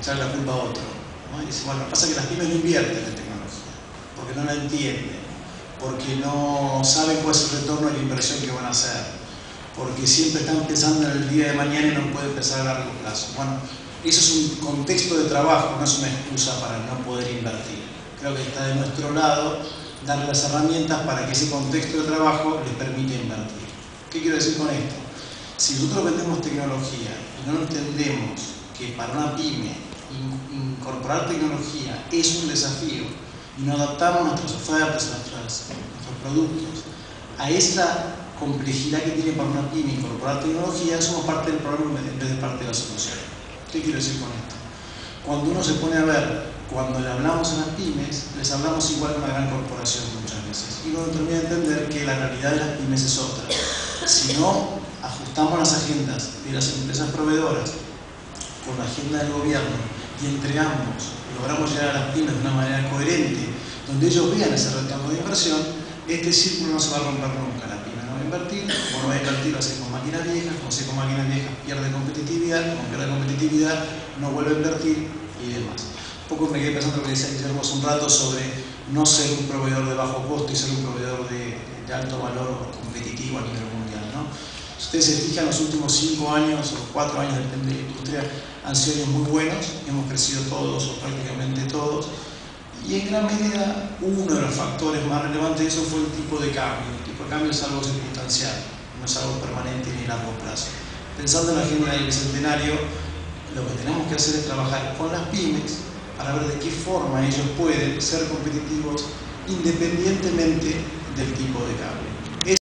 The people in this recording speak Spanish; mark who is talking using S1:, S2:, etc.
S1: echarle la culpa a otro, ¿no? Y dice, bueno, pasa que las pymes no invierten en tecnología, porque no la entienden, porque no saben cuál es el retorno de la inversión que van a hacer, porque siempre están pensando en el día de mañana y no pueden pensar a largo plazo. Bueno, eso es un contexto de trabajo, no es una excusa para no poder invertir. Creo que está de nuestro lado darle las herramientas para que ese contexto de trabajo les permita invertir. ¿Qué quiero decir con esto? Si nosotros vendemos tecnología y no entendemos que para una pyme incorporar tecnología es un desafío y no adaptamos nuestras ofertas, nuestros productos a esa complejidad que tiene para una pyme incorporar tecnología, somos parte del problema en vez de parte de la solución. ¿Qué quiero decir con esto? Cuando uno se pone a ver, cuando le hablamos a las pymes, les hablamos igual que una gran corporación muchas veces. Y uno termina de entender que la realidad de las pymes es otra. Si no ajustamos las agendas de las empresas proveedoras con la agenda del gobierno y entregamos, logramos llegar a las pymes de una manera coherente, donde ellos vean ese retorno de inversión, este círculo no se va a romper nunca. La pyme no va a invertir, como no va a invertir, va a ser con máquinas viejas, como se con máquinas viejas pierde competitividad, como pierde competitividad no vuelve a invertir y demás. Un poco me quedé pensando lo que decía Guillermo hace un rato sobre no ser un proveedor de bajo costo y ser un proveedor de alto valor competitivo a nivel mundial, ¿no? Si ustedes se fijan, los últimos 5 años o 4 años, depende de la industria, han sido años muy buenos, hemos crecido todos o prácticamente todos, y en gran medida uno de los factores más relevantes de eso fue el tipo de cambio. El tipo de cambio es algo circunstancial, no es algo permanente ni a largo plazo. Pensando en la agenda del bicentenario, lo que tenemos que hacer es trabajar con las pymes para ver de qué forma ellos pueden ser competitivos independientemente del tipo de cambio.